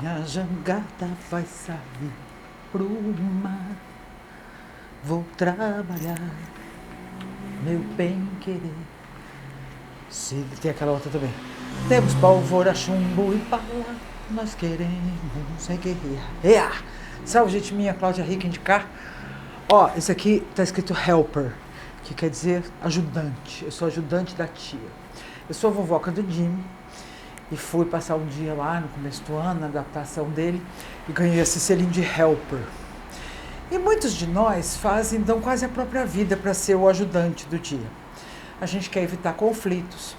Minha jangada vai sair pro mar. Vou trabalhar, meu bem querer. Se tem aquela outra também. Temos pólvora, chumbo e bala. Nós queremos sem guerrear. Salve, gente minha, Cláudia Rica indicar. Ó, esse aqui tá escrito helper, que quer dizer ajudante. Eu sou ajudante da tia. Eu sou a vovoca do Jimmy e fui passar um dia lá no começo do ano, na adaptação dele, e ganhei esse selinho de helper. E muitos de nós dão quase a própria vida para ser o ajudante do dia. A gente quer evitar conflitos,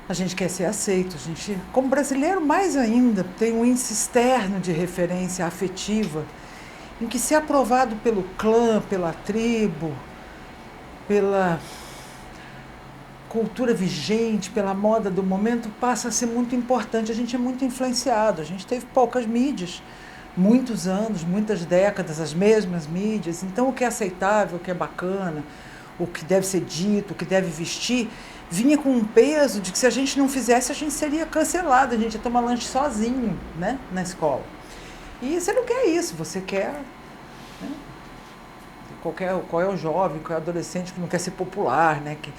a gente quer ser aceito, a gente, como brasileiro mais ainda, tem um índice externo de referência afetiva, em que ser aprovado pelo clã, pela tribo, pela cultura vigente, pela moda do momento, passa a ser muito importante. A gente é muito influenciado, a gente teve poucas mídias, muitos anos, muitas décadas, as mesmas mídias. Então, o que é aceitável, o que é bacana, o que deve ser dito, o que deve vestir, vinha com um peso de que se a gente não fizesse, a gente seria cancelado, a gente ia tomar lanche sozinho, né, na escola. E você não quer isso, você quer... Né, qual é o jovem, qual é o adolescente que não quer ser popular, né, que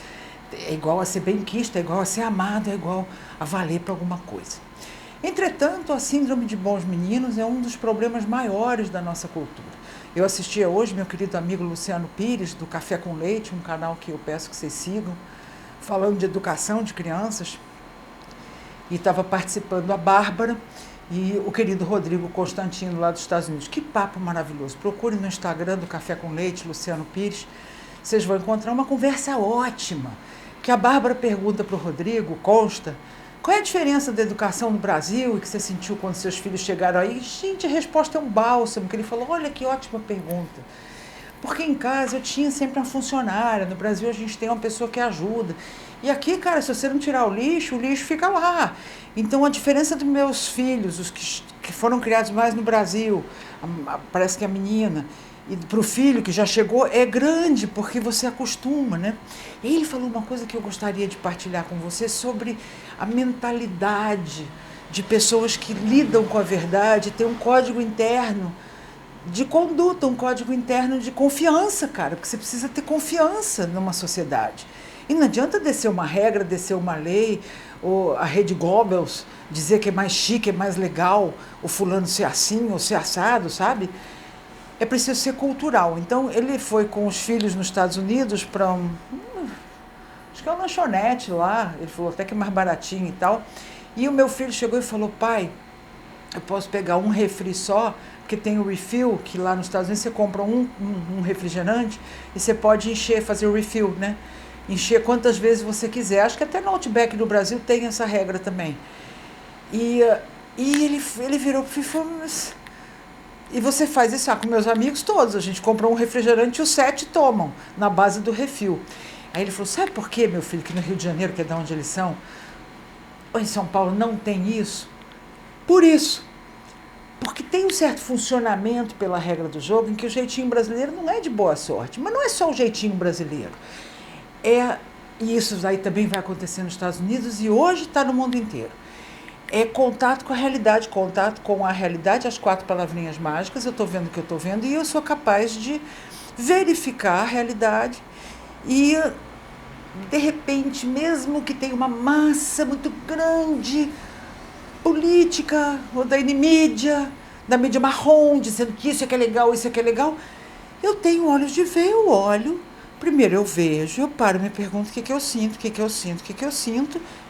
é igual a ser benquisto, é igual a ser amado, é igual a valer para alguma coisa. Entretanto, a síndrome de bons meninos é um dos problemas maiores da nossa cultura. Eu assistia hoje meu querido amigo Luciano Pires, do Café com Leite, um canal que eu peço que vocês sigam, falando de educação de crianças, e estava participando a Bárbara e o querido Rodrigo Constantino, lá dos Estados Unidos. Que papo maravilhoso! Procurem no Instagram do Café com Leite, Luciano Pires, vocês vão encontrar uma conversa ótima, que a Bárbara pergunta para o Rodrigo, consta, qual é a diferença da educação no Brasil e que você sentiu quando seus filhos chegaram aí? Gente, a resposta é um bálsamo, que ele falou, olha que ótima pergunta. Porque em casa eu tinha sempre uma funcionária, no Brasil a gente tem uma pessoa que ajuda. E aqui, cara, se você não tirar o lixo fica lá. Então a diferença dos meus filhos, os que foram criados mais no Brasil, parece que a menina, e para o filho que já chegou, é grande, porque você acostuma, né? E ele falou uma coisa que eu gostaria de partilhar com você sobre a mentalidade de pessoas que lidam com a verdade, tem um código interno de conduta, um código interno de confiança, cara, porque você precisa ter confiança numa sociedade. E não adianta descer uma regra, descer uma lei, ou a Rede Goebbels dizer que é mais chique, é mais legal o fulano ser assim ou ser assado, sabe? É preciso ser cultural. Então, ele foi com os filhos nos Estados Unidos para acho que é uma lanchonete lá, ele falou até que é mais baratinho e tal. E o meu filho chegou e falou, pai, eu posso pegar um refri só, porque tem o refill, que lá nos Estados Unidos você compra um refrigerante e você pode encher, fazer o refill, né? Encher quantas vezes você quiser. Acho que até no Outback do Brasil tem essa regra também. E ele virou e falou, mas... E você faz isso com meus amigos todos, a gente compra um refrigerante e os 7 tomam, na base do refil. Aí ele falou, sabe por quê, meu filho, que no Rio de Janeiro, que é de onde eles são, ou em São Paulo não tem isso? Por isso. Porque tem um certo funcionamento pela regra do jogo em que o jeitinho brasileiro não é de boa sorte. Mas não é só o jeitinho brasileiro. E isso aí também vai acontecer nos Estados Unidos e hoje está no mundo inteiro. É contato com a realidade, as 4 palavrinhas mágicas, eu estou vendo o que eu estou vendo e eu sou capaz de verificar a realidade e, de repente, mesmo que tenha uma massa muito grande, política, ou da mídia marrom, dizendo que isso é que é legal, isso é que é legal, eu tenho olhos de ver, eu olho. Primeiro eu vejo, eu paro e me pergunto o que eu sinto,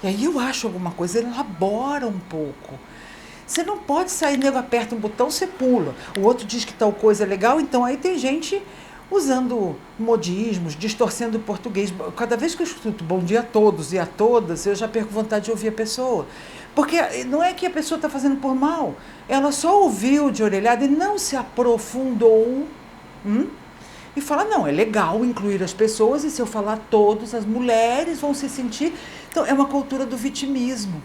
e aí eu acho alguma coisa, elabora um pouco. Você não pode sair, nego aperta um botão, você pula. O outro diz que tal coisa é legal, então aí tem gente usando modismos, distorcendo o português. Cada vez que eu escuto bom dia a todos e a todas, eu já perco vontade de ouvir a pessoa. Porque não é que a pessoa está fazendo por mal, ela só ouviu de orelhada e não se aprofundou. E fala, não, é legal incluir as pessoas, e se eu falar todos, as mulheres vão se sentir... Então, é uma cultura do vitimismo.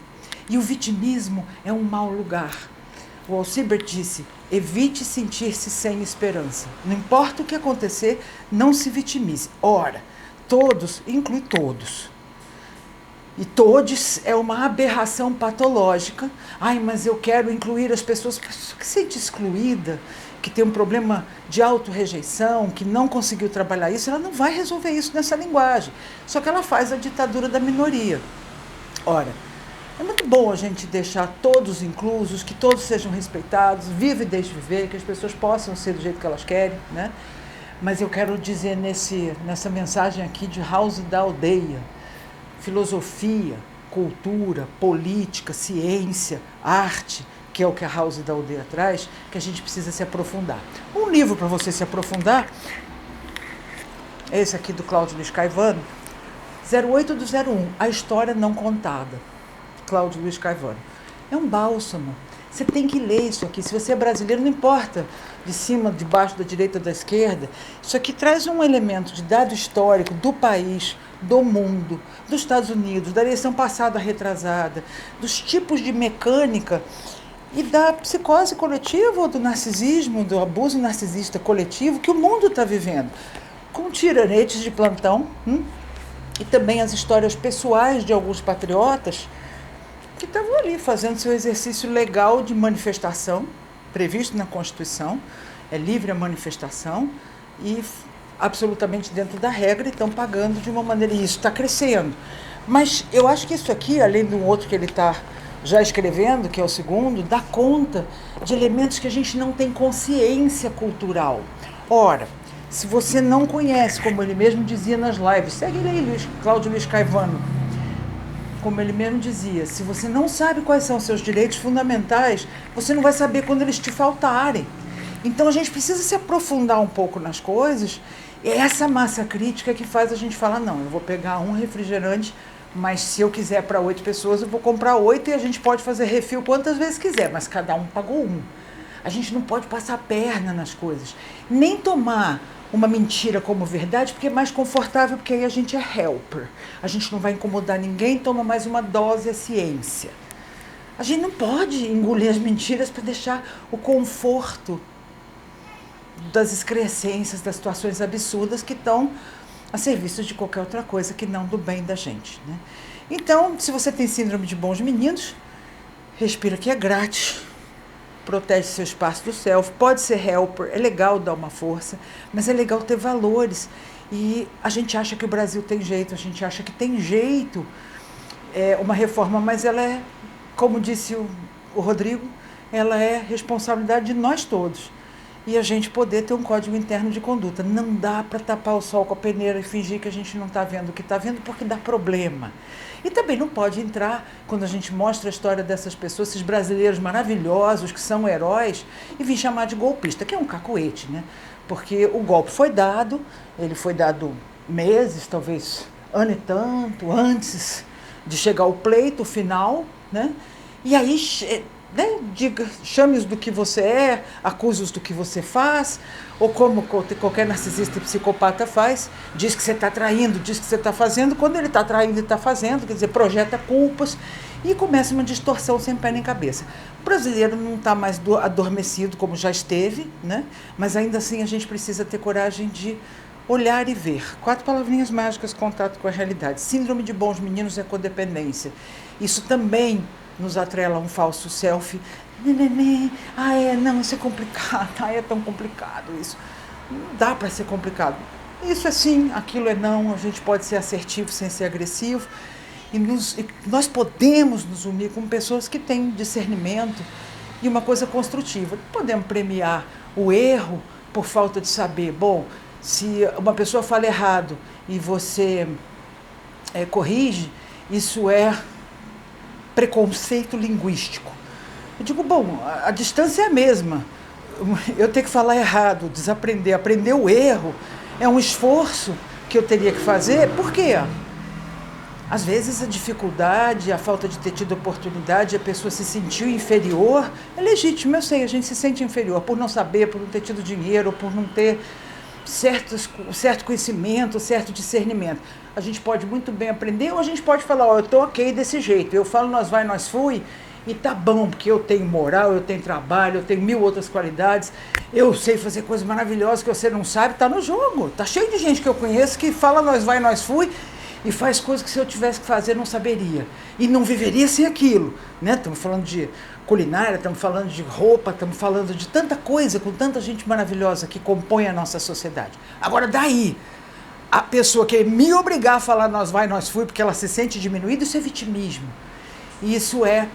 E o vitimismo é um mau lugar. O Alciber disse, evite sentir-se sem esperança. Não importa o que acontecer, não se vitimize. Ora, todos, inclui todos. E todos é uma aberração patológica. Ai, mas eu quero incluir as pessoas. A pessoa que se sente excluída, que tem um problema de autorrejeição, que não conseguiu trabalhar isso, ela não vai resolver isso nessa linguagem. Só que ela faz a ditadura da minoria. Ora, é muito bom a gente deixar todos inclusos, que todos sejam respeitados, vive e deixe viver, que as pessoas possam ser do jeito que elas querem, né? Mas eu quero dizer nessa mensagem aqui de House da Aldeia, filosofia, cultura, política, ciência, arte, que é o que a House da Aldeia traz, que a gente precisa se aprofundar. Um livro para você se aprofundar, é esse aqui do Cláudio Luiz Caivano, 08 do 01, A História Não Contada, Cláudio Luiz Caivano. É um bálsamo. Você tem que ler isso aqui. Se você é brasileiro, não importa de cima, de baixo, da direita, da esquerda. Isso aqui traz um elemento de dado histórico do país, do mundo, dos Estados Unidos, da eleição passada retrasada, dos tipos de mecânica e da psicose coletiva ou do narcisismo, do abuso narcisista coletivo que o mundo está vivendo, com tiranetes de plantão, e também as histórias pessoais de alguns patriotas que estavam ali fazendo seu exercício legal de manifestação, previsto na Constituição, é livre a manifestação e absolutamente dentro da regra, e estão pagando de uma maneira, e isso está crescendo. Mas eu acho que isso aqui, além de um outro que ele está já escrevendo, que é o segundo, dá conta de elementos que a gente não tem consciência cultural. Ora, se você não conhece, como ele mesmo dizia nas lives, segue ele aí, Cláudio Luiz Caivano, como ele mesmo dizia, se você não sabe quais são os seus direitos fundamentais, você não vai saber quando eles te faltarem. Então a gente precisa se aprofundar um pouco nas coisas, e é essa massa crítica que faz a gente falar, não, eu vou pegar um refrigerante, mas se eu quiser para 8 pessoas, eu vou comprar 8 e a gente pode fazer refil quantas vezes quiser, mas cada um pagou um. A gente não pode passar a perna nas coisas, nem tomar uma mentira como verdade, porque é mais confortável, porque aí a gente é helper. A gente não vai incomodar ninguém, toma mais uma dose, é ciência. A gente não pode engolir as mentiras para deixar o conforto das excrescências, das situações absurdas que estão a serviço de qualquer outra coisa que não do bem da gente, né? Então, se você tem síndrome de bons meninos, respira que é grátis. Protege seu espaço do self, pode ser helper, é legal dar uma força, mas é legal ter valores. E a gente acha que o Brasil tem jeito, a gente acha que tem jeito uma reforma, mas ela é, como disse o Rodrigo, ela é responsabilidade de nós todos. E a gente poder ter um código interno de conduta. Não dá para tapar o sol com a peneira e fingir que a gente não está vendo o que está vendo, porque dá problema. E também não pode entrar, quando a gente mostra a história dessas pessoas, esses brasileiros maravilhosos, que são heróis, e vir chamar de golpista, que é um cacuete, né? Porque o golpe foi dado, ele foi dado meses, talvez ano e tanto, antes de chegar ao pleito final, né? E aí, né, diga, chame-os do que você é, acuse-os do que você faz, ou como qualquer narcisista e psicopata faz, diz que você está traindo, diz que você está fazendo, quando ele está traindo e está fazendo, quer dizer, projeta culpas, e começa uma distorção sem pé nem cabeça. O brasileiro não está mais adormecido como já esteve, né? Mas ainda assim a gente precisa ter coragem de olhar e ver. 4 palavrinhas mágicas, contato com a realidade. Síndrome de bons meninos é codependência. Isso também nos atrela a um falso selfie. Não, isso é complicado, é tão complicado isso. Não dá para ser complicado. Isso é sim, aquilo é não, a gente pode ser assertivo sem ser agressivo. E nós podemos nos unir com pessoas que têm discernimento e uma coisa construtiva. Podemos premiar o erro por falta de saber. Bom, se uma pessoa fala errado e você corrige, isso é preconceito linguístico. Eu digo, bom, a distância é a mesma. Eu ter que falar errado, desaprender, aprender o erro, é um esforço que eu teria que fazer. Por quê? Às vezes a dificuldade, a falta de ter tido oportunidade, a pessoa se sentiu inferior, é legítimo, eu sei, a gente se sente inferior por não saber, por não ter tido dinheiro, por não ter certo conhecimento, certo discernimento. A gente pode muito bem aprender, ou a gente pode falar, eu estou ok desse jeito, eu falo nós vai, nós fui, e tá bom, porque eu tenho moral, eu tenho trabalho, eu tenho 1000 outras qualidades, eu sei fazer coisas maravilhosas que você não sabe, tá no jogo. Tá cheio de gente que eu conheço que fala nós vai, nós fui, e faz coisas que se eu tivesse que fazer não saberia. E não viveria sem aquilo. Né? Estamos falando de culinária, estamos falando de roupa, estamos falando de tanta coisa, com tanta gente maravilhosa que compõe a nossa sociedade. Agora, daí, a pessoa quer me obrigar a falar nós vai, nós fui, porque ela se sente diminuída, isso é vitimismo. E isso é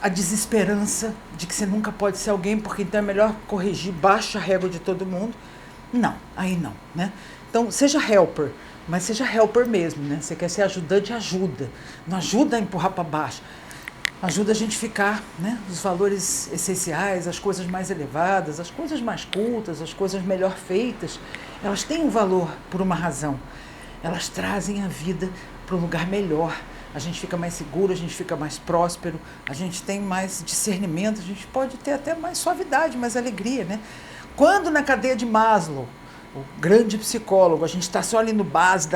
a desesperança de que você nunca pode ser alguém, porque então é melhor corrigir, baixa a régua de todo mundo. Não, aí não, né? Então, seja helper, mas seja helper mesmo, né? Você quer ser ajudante, ajuda. Não ajuda a empurrar para baixo. Ajuda a gente ficar, né? Os valores essenciais, as coisas mais elevadas, as coisas mais cultas, as coisas melhor feitas, elas têm um valor por uma razão. Elas trazem a vida para um lugar melhor. A gente fica mais seguro, a gente fica mais próspero, a gente tem mais discernimento, a gente pode ter até mais suavidade, mais alegria, né? Quando na cadeia de Maslow, o grande psicólogo, a gente está só ali no base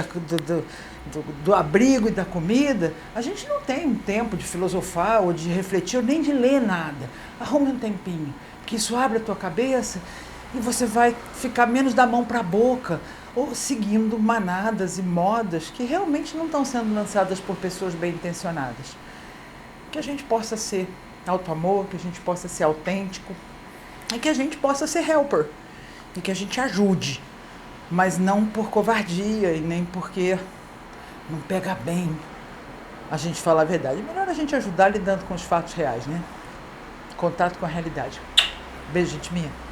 do abrigo e da comida, a gente não tem um tempo de filosofar ou de refletir ou nem de ler nada. Arrume um tempinho, que isso abre a tua cabeça e você vai ficar menos da mão para a boca, ou seguindo manadas e modas que realmente não estão sendo lançadas por pessoas bem intencionadas. Que a gente possa ser auto-amor, que a gente possa ser autêntico, e que a gente possa ser helper, e que a gente ajude, mas não por covardia e nem porque não pega bem a gente falar a verdade. É melhor a gente ajudar lidando com os fatos reais, né? Contato com a realidade. Beijo, gente minha.